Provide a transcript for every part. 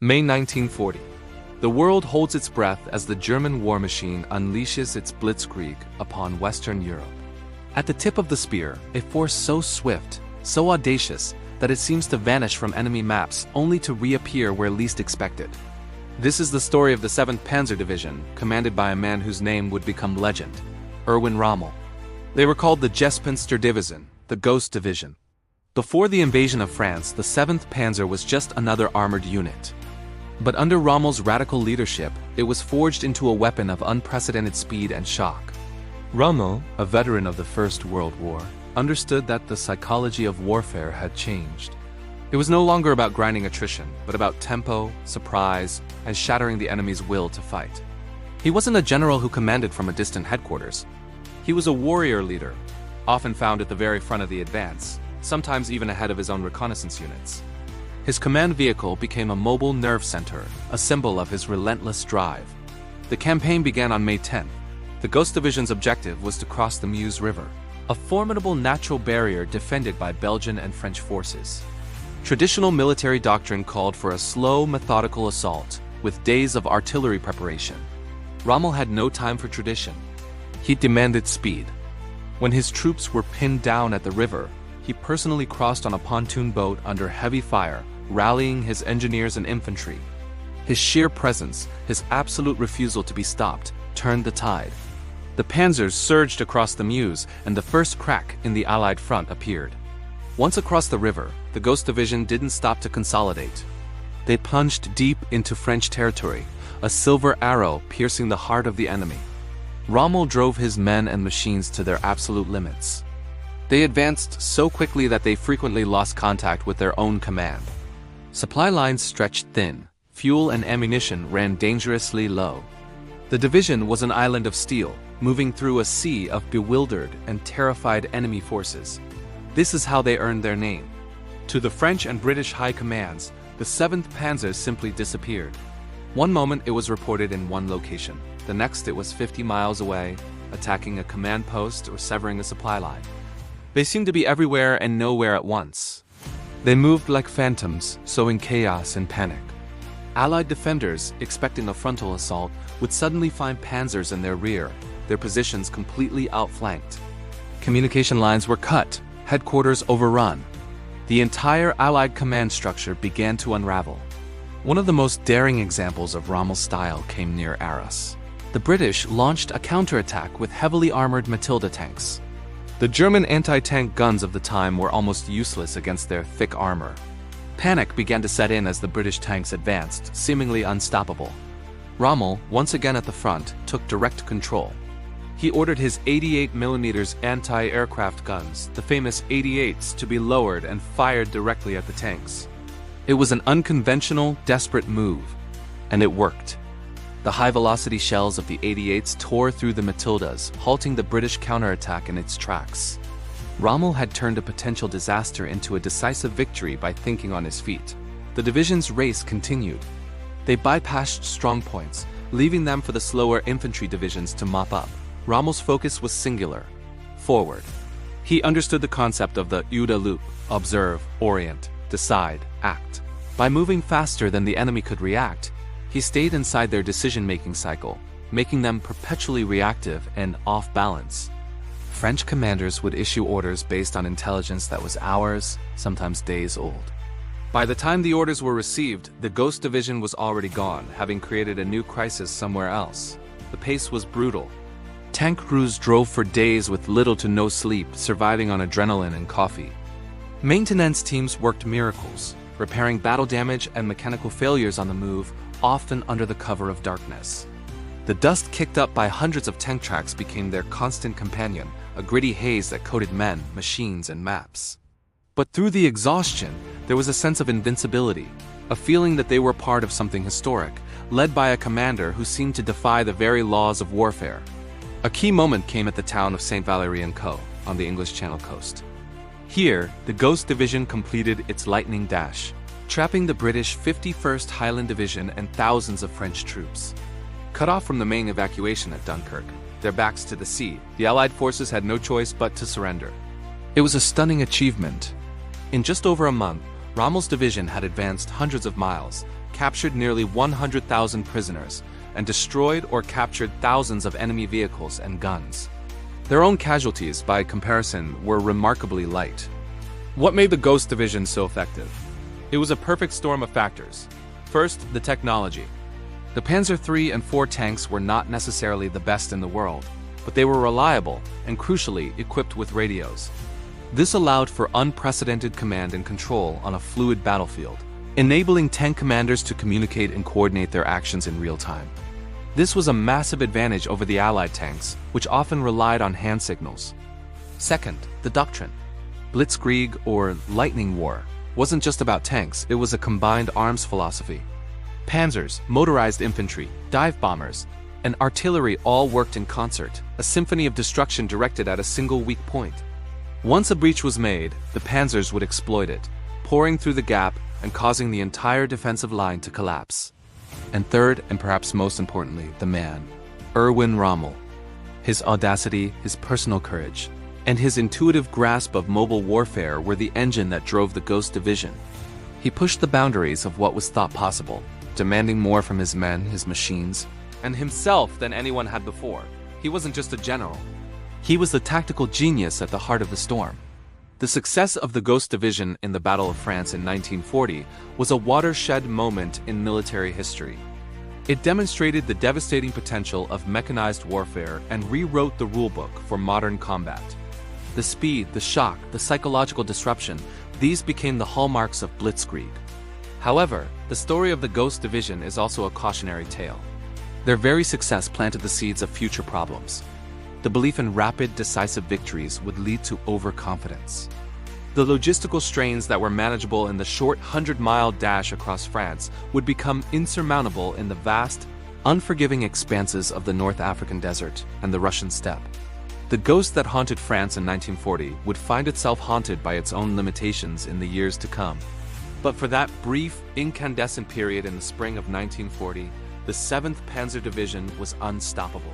May 1940. The world holds its breath as the German war machine unleashes its Blitzkrieg upon Western Europe. At the tip of the spear, a force so swift, so audacious, that it seems to vanish from enemy maps only to reappear where least expected. This is the story of the 7th Panzer Division, commanded by a man whose name would become legend, Erwin Rommel. They were called the Gespensterdivision, the Ghost Division. Before the invasion of France, the 7th Panzer was just another armored unit. But under Rommel's radical leadership, it was forged into a weapon of unprecedented speed and shock. Rommel, a veteran of the First World War, understood that the psychology of warfare had changed. It was no longer about grinding attrition, but about tempo, surprise, and shattering the enemy's will to fight. He wasn't a general who commanded from a distant headquarters. He was a warrior leader, often found at the very front of the advance, sometimes even ahead of his own reconnaissance units. His command vehicle became a mobile nerve center, a symbol of his relentless drive. The campaign began on May 10th. The Ghost Division's objective was to cross the Meuse River, a formidable natural barrier defended by Belgian and French forces. Traditional military doctrine called for a slow, methodical assault, with days of artillery preparation. Rommel had no time for tradition. He demanded speed. When his troops were pinned down at the river, he personally crossed on a pontoon boat under heavy fire, rallying his engineers and infantry. His sheer presence, his absolute refusal to be stopped, turned the tide. The panzers surged across the Meuse, and the first crack in the Allied front appeared. Once across the river, the Ghost Division didn't stop to consolidate. They plunged deep into French territory, a silver arrow piercing the heart of the enemy. Rommel drove his men and machines to their absolute limits. They advanced so quickly that they frequently lost contact with their own command. Supply lines stretched thin, fuel and ammunition ran dangerously low. The division was an island of steel, moving through a sea of bewildered and terrified enemy forces. This is how they earned their name. To the French and British high commands, the 7th Panzer simply disappeared. One moment it was reported in one location, the next it was 50 miles away, attacking a command post or severing a supply line. They seemed to be everywhere and nowhere at once. They moved like phantoms, sowing chaos and panic. Allied defenders, expecting a frontal assault, would suddenly find panzers in their rear, their positions completely outflanked. Communication lines were cut, headquarters overrun. The entire Allied command structure began to unravel. One of the most daring examples of Rommel's style came near Arras. The British launched a counterattack with heavily armored Matilda tanks. The German anti-tank guns of the time were almost useless against their thick armor. Panic began to set in as the British tanks advanced, seemingly unstoppable. Rommel, once again at the front, took direct control. He ordered his 88mm anti-aircraft guns, the famous 88s, to be lowered and fired directly at the tanks. It was an unconventional, desperate move, and it worked. The high-velocity shells of the 88s tore through the Matildas, halting the British counterattack in its tracks. Rommel had turned a potential disaster into a decisive victory by thinking on his feet. The division's race continued. They bypassed strongpoints, leaving them for the slower infantry divisions to mop up. Rommel's focus was singular: forward. He understood the concept of the OODA loop: observe, orient, decide, act. By moving faster than the enemy could react, he stayed inside their decision-making cycle, making them perpetually reactive and off-balance. French commanders would issue orders based on intelligence that was hours, sometimes days old. By the time the orders were received, the Ghost Division was already gone, having created a new crisis somewhere else. The pace was brutal. Tank crews drove for days with little to no sleep, surviving on adrenaline and coffee. Maintenance teams worked miracles, repairing battle damage and mechanical failures on the move, often under the cover of darkness. The dust kicked up by hundreds of tank tracks became their constant companion, a gritty haze that coated men, machines, and maps. But through the exhaustion, there was a sense of invincibility, a feeling that they were part of something historic, led by a commander who seemed to defy the very laws of warfare. A key moment came at the town of St. Valery-en-Caux, on the English Channel coast. Here, the Ghost Division completed its lightning dash, trapping the British 51st Highland Division and thousands of French troops. Cut off from the main evacuation at Dunkirk, their backs to the sea, the Allied forces had no choice but to surrender. It was a stunning achievement. In just over a month, Rommel's division had advanced hundreds of miles, captured nearly 100,000 prisoners, and destroyed or captured thousands of enemy vehicles and guns. Their own casualties, by comparison, were remarkably light. What made the Ghost Division so effective? It was a perfect storm of factors. First, the technology. The Panzer III and IV tanks were not necessarily the best in the world, but they were reliable and, crucially, equipped with radios. This allowed for unprecedented command and control on a fluid battlefield, enabling tank commanders to communicate and coordinate their actions in real time. This was a massive advantage over the Allied tanks, which often relied on hand signals. Second, the doctrine. Blitzkrieg, or lightning war, wasn't just about tanks, it was a combined arms philosophy. Panzers, motorized infantry, dive bombers, and artillery all worked in concert, a symphony of destruction directed at a single weak point. Once a breach was made, the Panzers would exploit it, pouring through the gap and causing the entire defensive line to collapse. And third, and perhaps most importantly, the man, Erwin Rommel. His audacity, his personal courage, and his intuitive grasp of mobile warfare were the engine that drove the Ghost Division. He pushed the boundaries of what was thought possible, demanding more from his men, his machines, and himself than anyone had before. He wasn't just a general. He was the tactical genius at the heart of the storm. The success of the Ghost Division in the Battle of France in 1940 was a watershed moment in military history. It demonstrated the devastating potential of mechanized warfare and rewrote the rulebook for modern combat. The speed, the shock, the psychological disruption, these became the hallmarks of Blitzkrieg. However, the story of the Ghost Division is also a cautionary tale. Their very success planted the seeds of future problems. The belief in rapid, decisive victories would lead to overconfidence. The logistical strains that were manageable in the short 100-mile dash across France would become insurmountable in the vast, unforgiving expanses of the North African desert and the Russian steppe. The ghost that haunted France in 1940 would find itself haunted by its own limitations in the years to come. But for that brief, incandescent period in the spring of 1940, the 7th Panzer Division was unstoppable.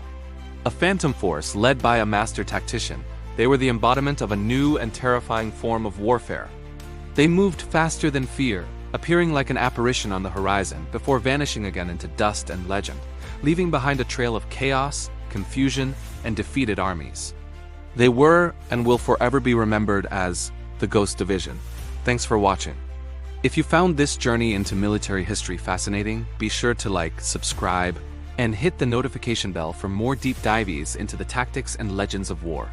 A phantom force led by a master tactician, they were the embodiment of a new and terrifying form of warfare. They moved faster than fear, appearing like an apparition on the horizon before vanishing again into dust and legend, leaving behind a trail of chaos, confusion, and defeated armies. They were and will forever be remembered as the Ghost Division. Thanks for watching. If you found this journey into military history fascinating, be sure to like, subscribe, and hit the notification bell for more deep dives into the tactics and legends of war.